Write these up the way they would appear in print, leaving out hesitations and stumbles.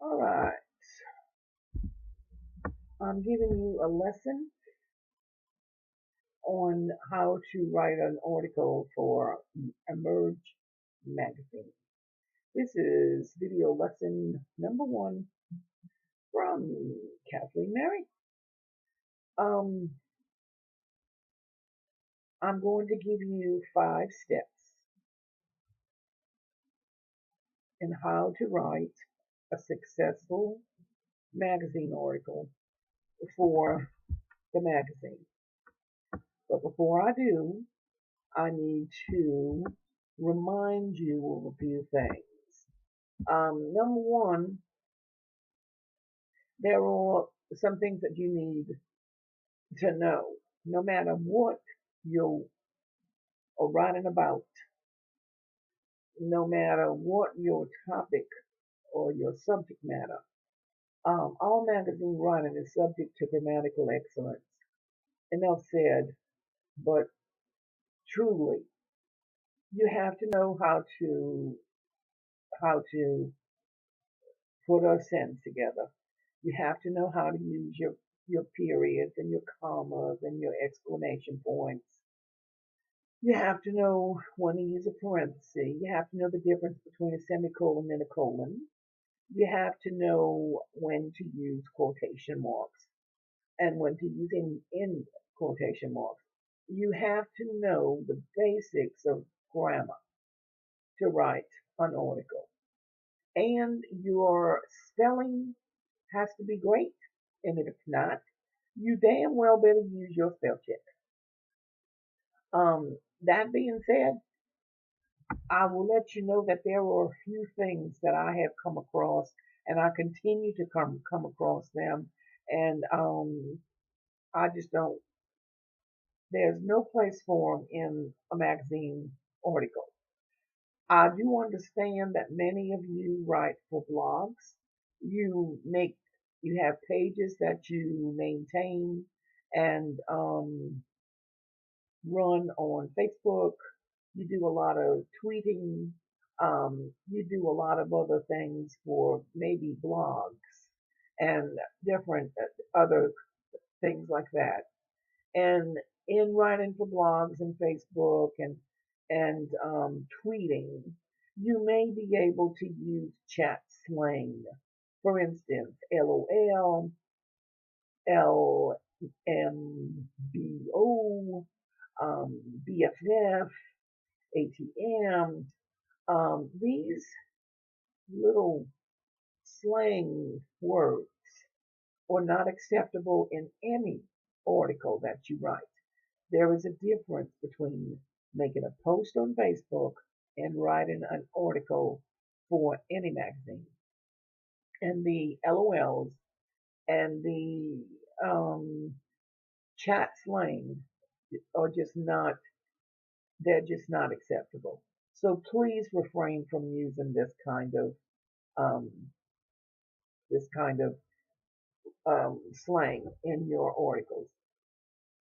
All right, I'm giving you a lesson on how to write an article for Emerge Magazine. This is video lesson number 1 from Kathleen Mary. Um, I'm going to give you 5 steps in how to write a successful magazine article for the magazine. But before I do, I need to remind you of a few things. Number one, there are some things that you need to know, no matter what you are writing about, no matter what your topic or your subject matter. All magazine writing is subject to grammatical excellence. Enough said, but truly, you have to know how to put a sentence together. You have to know how to use your periods and your commas and your exclamation points. You have to know when to use a parenthesis. You have to know the difference between a semicolon and a colon. You have to know when to use quotation marks and when to use in quotation marks. You have to know the basics of grammar to write an article. And your spelling has to be great. And if it's not, you damn well better use your spell check. That being said, I will let you know that there are a few things that I have come across, and I continue to come across them, and I just don't. There's no place for them in a magazine article. I do understand that many of you write for blogs. You make you have pages that you maintain and run on Facebook. You do a lot of tweeting. You do a lot of other things for maybe blogs and different other things like that. And in writing for blogs and Facebook and tweeting, you may be able to use chat slang. For instance, LOL, LMBO, BFF, ATM. These little slang words are not acceptable in any article that you write. There is a difference between making a post on Facebook and writing an article for any magazine. And the LOLs and the chat slang are just not, they're just not acceptable. So please refrain from using um, this kind of slang in your articles.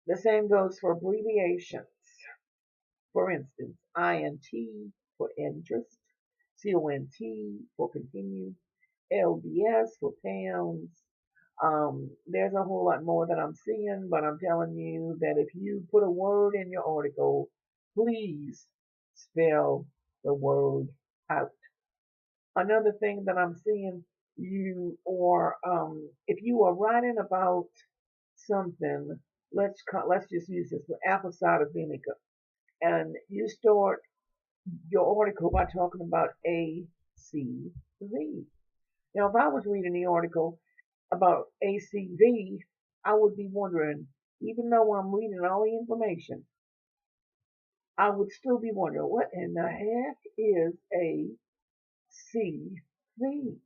The same goes for abbreviations. For instance, INT for interest, CONT for continued, LBS for pounds. There's a whole lot more that I'm seeing, but I'm telling you that if you put a word in your article, please spell the word out. Another thing that I'm seeing, if you are writing about something, let's just use this for apple cider vinegar, and you start your article by talking about ACV. Now, if I was reading the article about ACV, I would be wondering, even though I'm reading all the information, I would still be wondering, what in the heck is ACV?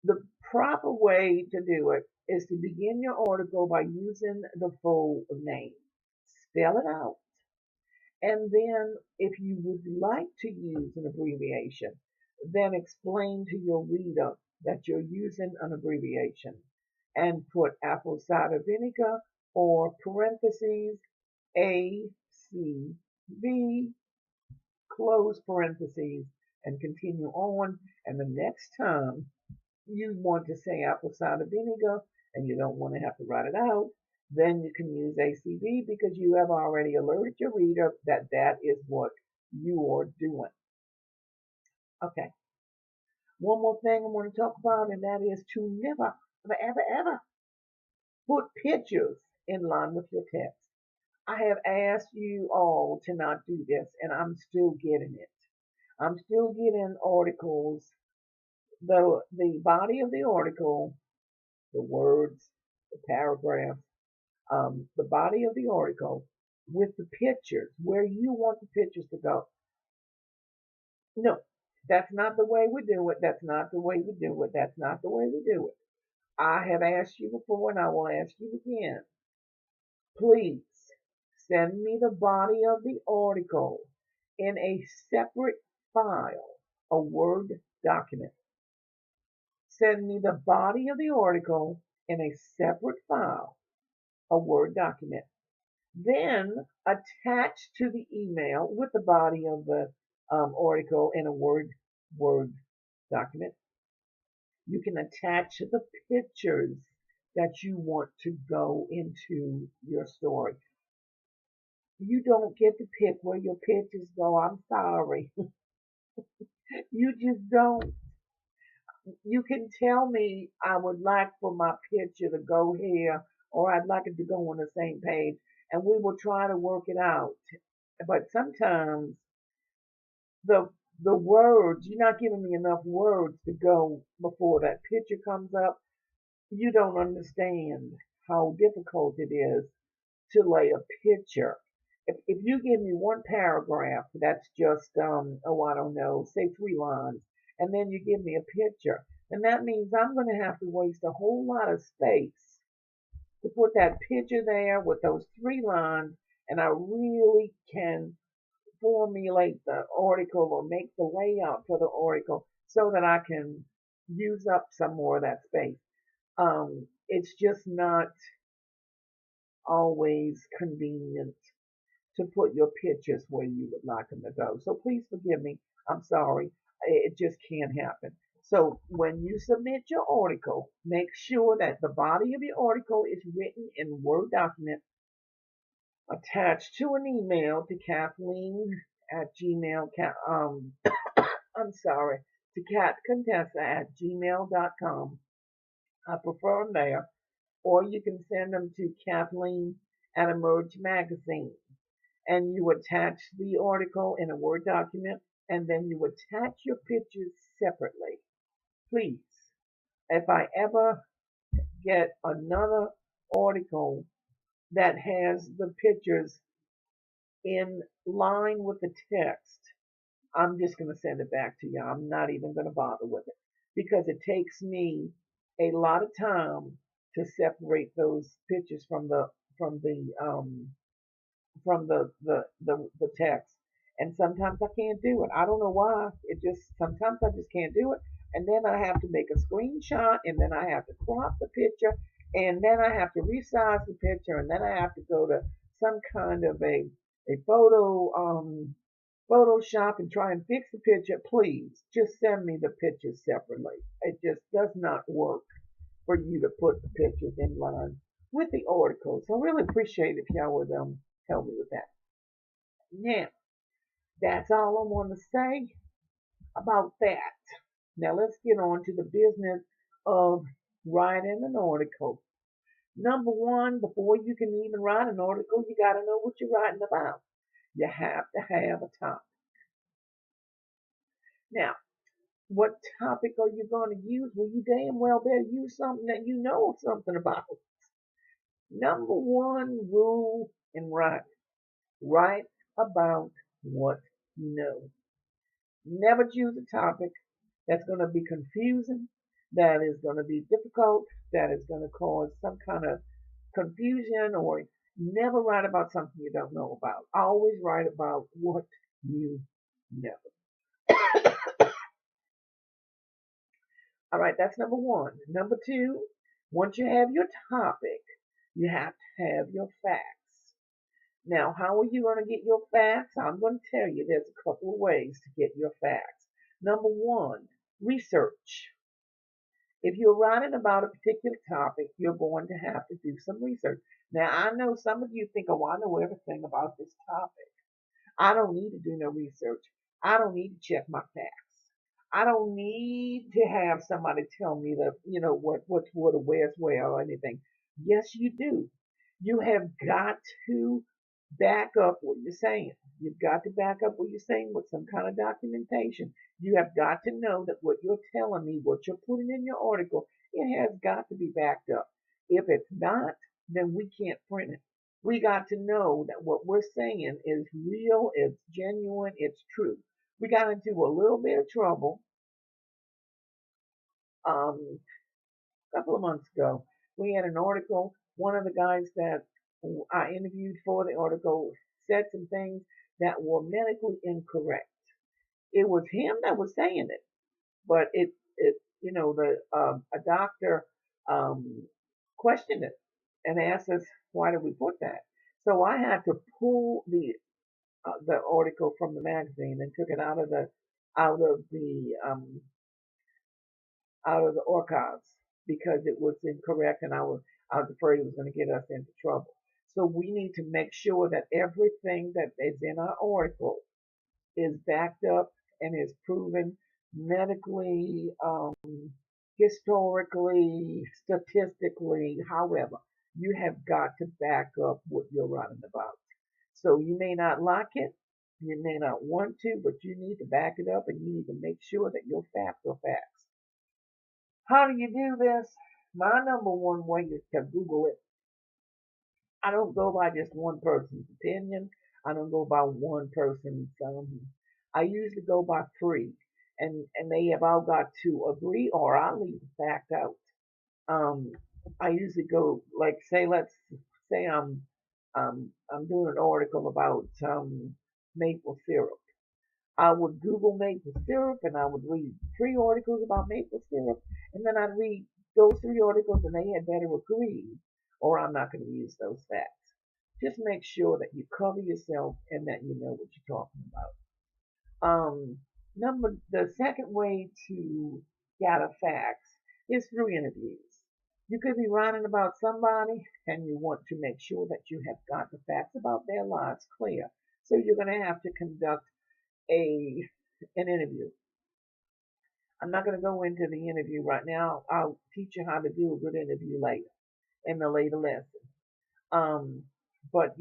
The proper way to do it is to begin your article by using the full name. Spell it out. And then, if you would like to use an abbreviation, then explain to your reader that you're using an abbreviation and put apple cider vinegar or parentheses ACV, close parentheses, and continue on. And the next time you want to say apple cider vinegar and you don't want to have to write it out, then you can use ACV because you have already alerted your reader that that is what you are doing. Okay. One more thing I want to talk about, and that is to never, ever put pictures in line with your text. I have asked you all to not do this, and I'm still getting it. I'm still getting articles, the body of the article, the words, the paragraphs, the body of the article with the pictures, where you want the pictures to go. No, that's not the way we do it. That's not the way we do it. That's not the way we do it. I have asked you before and I will ask you again. Please send me the body of the article in a separate file, a Word document. Send me the body of the article in a separate file, a Word document. Then attach to the email with the body of the article in a Word document. You can attach the pictures that you want to go into your story. You don't get to pick where your pictures go. I'm sorry. You just don't. You can tell me I would like for my picture to go here or I'd like it to go on the same page and we will try to work it out. But sometimes the words, you're not giving me enough words to go before that picture comes up. You don't understand how difficult it is to lay a picture. If you give me one paragraph that's just, oh, I don't know, say 3 lines, and then you give me a picture, then that means I'm going to have to waste a whole lot of space to put that picture there with those 3 lines, and I really can formulate the article or make the layout for the article so that I can use up some more of that space. It's just not always convenient to put your pictures where you would like them to go. So please forgive me. I'm sorry. It just can't happen. So when you submit your article, make sure that the body of your article is written in Word document attached to an email to Kathleen at Gmail. I'm sorry, to catcontessa@gmail.com. I prefer them there. Or you can send them to Kathleen at Imerge Magazine. And you attach the article in a Word document, and then you attach your pictures separately. Please, if I ever get another article that has the pictures in line with the text, I'm just going to send it back to you. I'm not even going to bother with it because it takes me a lot of time to separate those pictures from the text. And sometimes I can't do it. I don't know why. Sometimes I just can't do it. And then I have to make a screenshot and then I have to crop the picture and then I have to resize the picture and then I have to go to some kind of a Photoshop and try and fix the picture. Please just send me the pictures separately. It just does not work for you to put the pictures in line with the article. So I really appreciate if y'all would help me with that. Now, that's all I want to say about that. Now let's get on to the business of writing an article. Number one, before you can even write an article, you got to know what you're writing about. You have to have a topic. Now, what topic are you going to use? Well, you damn well better use something that you know something about. Number one rule in writing: write about what you know. Never choose a topic that's going to be confusing, that is going to be difficult, that is going to cause some kind of confusion, or never write about something you don't know about. Always write about what you know. All right, that's number one. Number two, once you have your topic, you have to have your facts. Now, how are you going to get your facts? I'm going to tell you there's a couple of ways to get your facts. Number one, research. If you're writing about a particular topic, you're going to have to do some research. Now, I know some of you think, oh, I know everything about this topic. I don't need to do no research. I don't need to check my facts. I don't need to have somebody tell me that, what's what or where's where or anything. Yes, you do. You have got to back up what you're saying. You've got to back up what you're saying with some kind of documentation. You have got to know that what you're telling me, what you're putting in your article, it has got to be backed up. If it's not, then we can't print it. We got to know that what we're saying is real, it's genuine, it's true. We got into a little bit of trouble a couple of months ago. We had an article. One of the guys that I interviewed for the article said some things that were medically incorrect. It was him that was saying it, but a doctor questioned it and asked us why did we put that. So I had to pull the article from the magazine and took it out of the archives because it was incorrect and I was afraid it was going to get us into trouble. So we need to make sure that everything that is in our article is backed up and is proven medically, historically, statistically, however. You have got to back up what you're writing about. So you may not like it, you may not want to, but you need to back it up and you need to make sure that your facts are facts. How do you do this? My number one way is to Google it. I don't go by just one person's opinion. I don't go by one person's. I usually go by three, and they have all got to agree, or I leave the fact out. Um, I usually go like let's say I'm doing an article about maple syrup. I would Google maple syrup and I would read three articles about maple syrup, and then I'd read those three articles and they had better agree, or I'm not going to use those facts. Just make sure that you cover yourself and that you know what you're talking about. The second way to gather facts is through interviews. You could be writing about somebody and you want to make sure that you have got the facts about their lives clear. So you're going to have to conduct an interview. I'm not going to go into the interview right now. I'll teach you how to do a good interview later in the later lesson. Um, but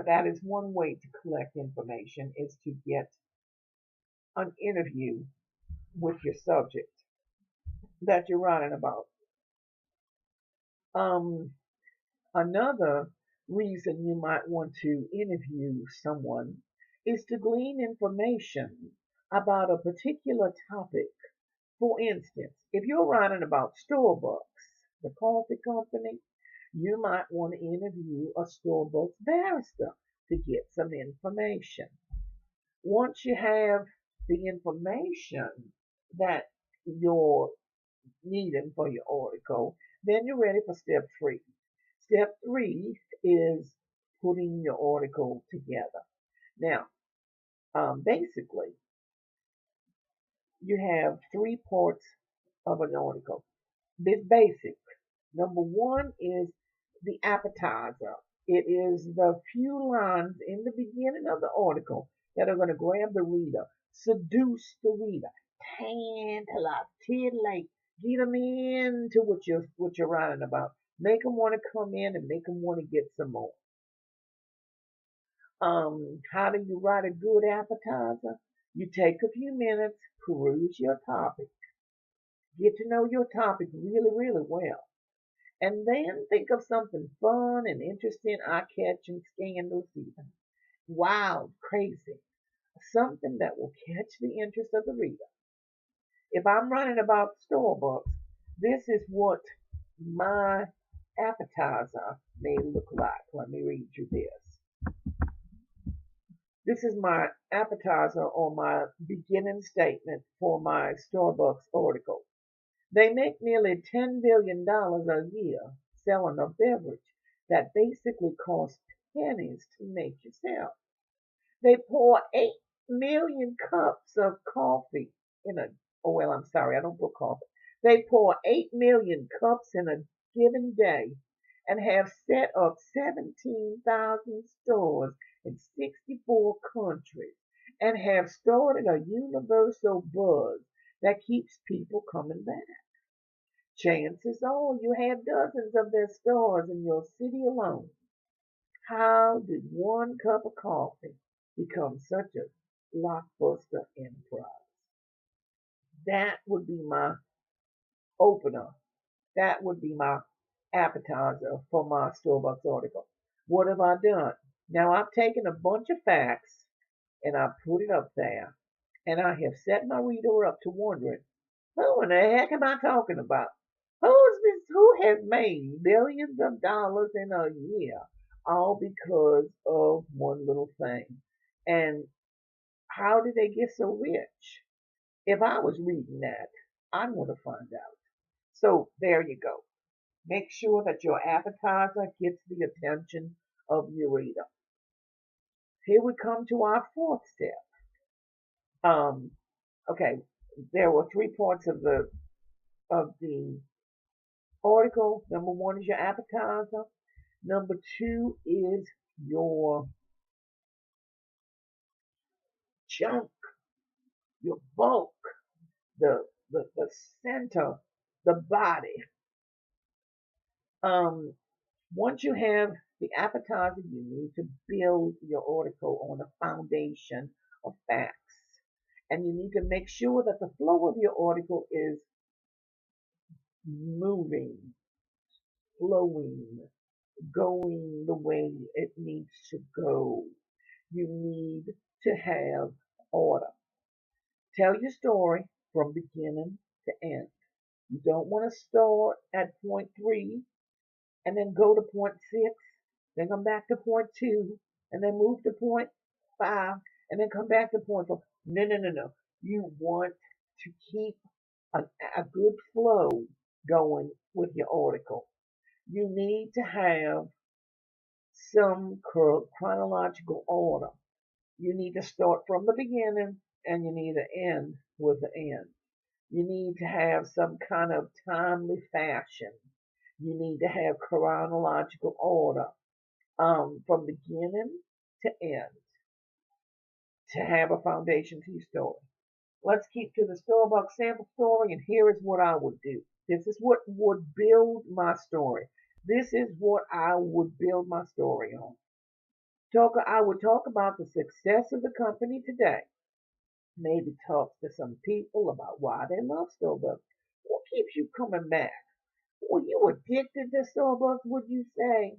that is one way to collect information is to get an interview with your subject that you're writing about. Um, Another reason you might want to interview someone is to glean information about a particular topic. For instance, if you're writing about Starbucks, the coffee company, you might want to interview a Starbucks barista to get some information. Once you have the information that you're needing for your article, then you're ready for step three. Step three is putting your article together. Now, basically, you have three parts of an article. This basic. Number one is the appetizer. It is the few lines in the beginning of the article that are going to grab the reader, seduce the reader, tantalize, titillate, get them into what you're writing about. Make them want to come in and make them want to get some more. How do you write a good appetizer? You take a few minutes, peruse your topic, get to know your topic really, really well, and then think of something fun and interesting, eye-catching, scandalous even, wild, crazy, something that will catch the interest of the reader. If I'm writing about Starbucks, this is what my appetizer may look like. Let me read you this. This is my appetizer or my beginning statement for my Starbucks article. They make nearly $10 billion a year selling a beverage that basically costs pennies to make yourself. They pour 8 million cups of coffee in a, oh well, I'm sorry, I don't pour coffee. They pour 8 million cups in a given day and have set up 17,000 stores in 64 countries and have started a universal buzz that keeps people coming back. Chances are you have dozens of their stores in your city alone. How did one cup of coffee become such a blockbuster enterprise? That would be my opener. That would be my appetizer for my Starbucks article. What have I done? Now I've taken a bunch of facts and I put it up there, and I have set my reader up to wondering, who in the heck am I talking about? Who has made billions of dollars in a year all because of one little thing? And how did they get so rich? If I was reading that, I'd want to find out. So there you go. Make sure that your appetizer gets the attention of your reader. Here we come to our fourth step. Um, okay, there were three parts of the article. Number one is your appetizer. Number two is your chunk, your bulk, the center, the body. Um, Once you have the appetizer, you need to build your article on a foundation of facts. And you need to make sure that the flow of your article is moving, flowing, going the way it needs to go. You need to have order. Tell your story from beginning to end. You don't want to start at point 3 and then go to point 6, then come back to point 2, and then move to point 5, and then come back to point 4. No, no, no, no. You want to keep a good flow going with your article. You need to have some chronological order. You need to start from the beginning and you need to end with the end. You need to have some kind of timely fashion. You need to have chronological order from beginning to end to have a foundation to your story. Let's keep to the Starbucks sample story, and here is what I would do. This is what would build my story. This is what I would build my story on. I would talk about the success of the company today. Maybe talk to some people about why they love Starbucks. What keeps you coming back? Were you addicted to Starbucks, would you say?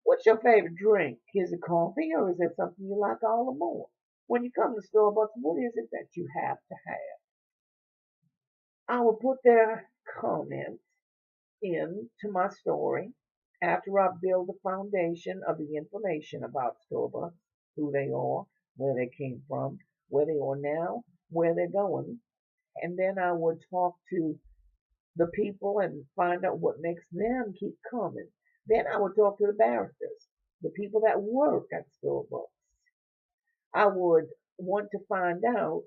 What's your favorite drink? Is it coffee or is it something you like all the more? When you come to Starbucks, what is it that you have to have? I will put their comments into my story after I build the foundation of the information about Starbucks, who they are, where they came from, where they are now, where they're going. And then I would talk to the people and find out what makes them keep coming. Then I would talk to the baristas, the people that work at Starbucks. I would want to find out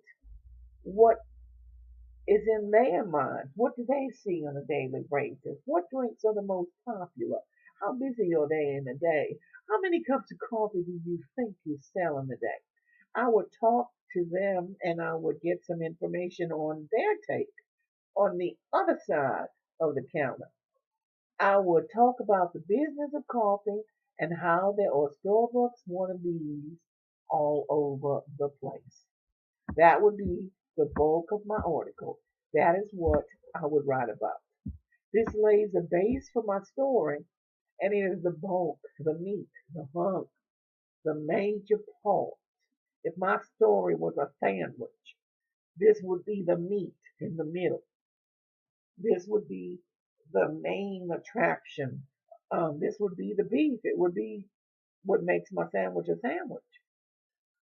what is in their minds. What do they see on a daily basis? What drinks are the most popular? How busy are they in a day? How many cups of coffee do you think you sell in a day? I would talk to them and I would get some information on their take on the other side of the counter. I would talk about the business of coffee and how there are Starbucks wannabes all over the place. That would be the bulk of my article. That is what I would write about. This lays a base for my story, and it is the bulk, the meat, the hunk, the major part. If my story was a sandwich, this would be the meat in the middle. This would be the main attraction. This would be the beef. It would be what makes my sandwich a sandwich.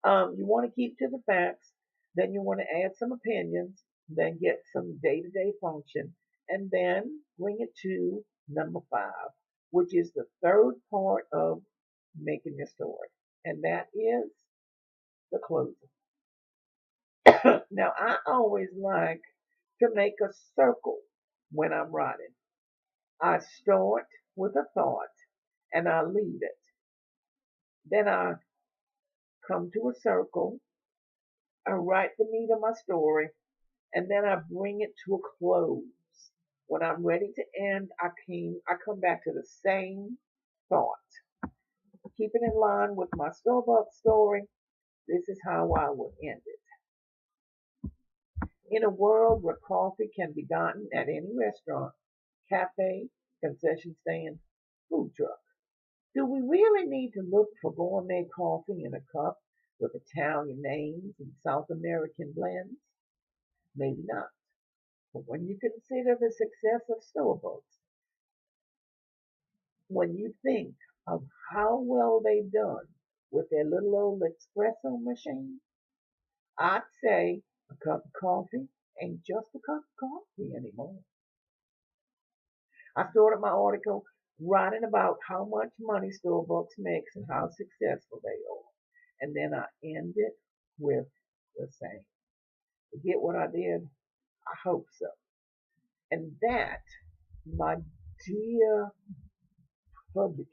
You want to keep to the facts, then you want to add some opinions, then get some day-to-day function, and then bring it to number 5, which is the third part of making your story, and that is the closing. Now, I always like to make a circle when I'm writing. I start with a thought and I leave it. Then I come to a circle. I write the meat of my story and then I bring it to a close. When I'm ready to end, I come back to the same thought. Keep it in line with my Starbucks story. This is how I will end it. In a world where coffee can be gotten at any restaurant, cafe, concession stand, food truck, do we really need to look for gourmet coffee in a cup with Italian names and South American blends? Maybe not. But when you consider the success of Starbucks, when you think of how well they've done with their little old espresso machine, I'd say a cup of coffee ain't just a cup of coffee anymore. I started my article writing about how much money Starbucks makes and how successful they are. And then I ended with the same. You get what I did? I hope so. And that, my dear publicans,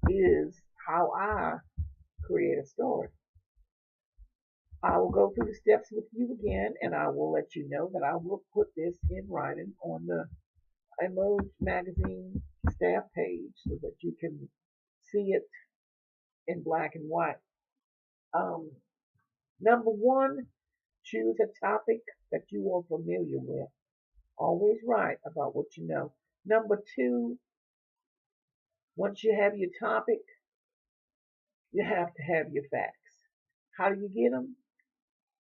is how I create a story. I will go through the steps with you again, and I will let you know that I will put this in writing on the Imerge Magazine staff page so that you can see it in black and white. Number one, choose a topic that you are familiar with. Always write about what you know. Number two, once you have your topic, you have to have your facts. How do you get them?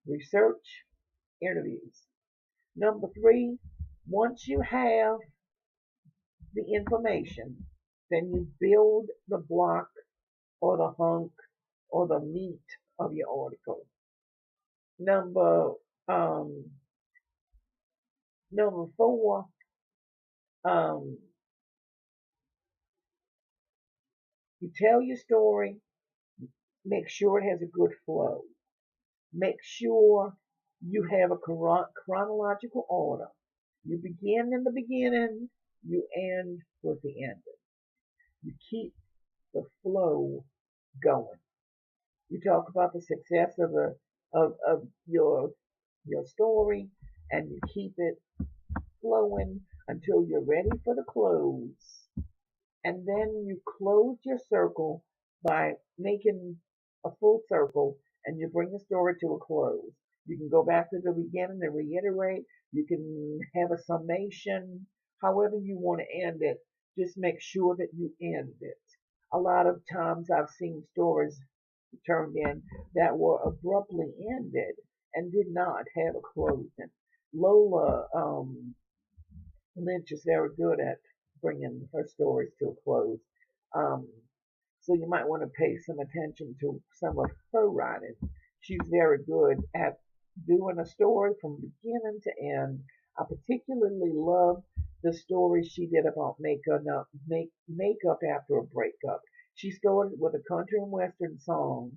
Research, interviews. Number three, once you have the information, then you build the block or the hunk or the meat of your article. Number um, number four, um, you tell your story. Make sure it has a good flow. Make sure you have a chronological order. You begin in the beginning, you end with the ending. You keep the flow going. You talk about the success of your story, and you keep it flowing until you're ready for the close. And then you close your circle by making a full circle and you bring the story to a close. You can go back to the beginning and reiterate. You can have a summation. However you want to end it, just make sure that you end it. A lot of times I've seen stories turned in that were abruptly ended and did not have a closing. Lola Lynch is very good at bringing her stories to a close. Um, so you might want to pay some attention to some of her writing. She's very good at doing a story from beginning to end. I particularly love the story she did about makeup after a breakup. She started with a country and western song,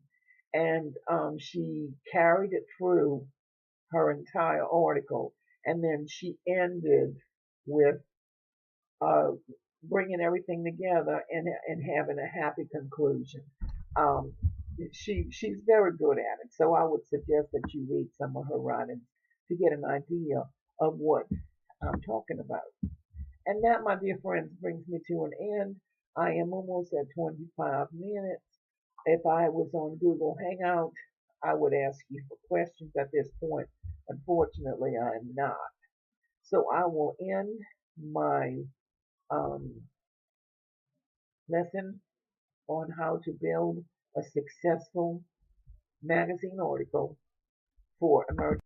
and she carried it through her entire article, and then she ended with uh, bringing everything together and having a happy conclusion. Um, she's very good at it, so I would suggest that you read some of her writings to get an idea of what I'm talking about. And that, my dear friends, brings me to an end. I am almost at 25 minutes. If I was on Google Hangout, I would ask you for questions at this point. Unfortunately, I am not. So I will end my um, lesson on how to build a successful magazine article for emerging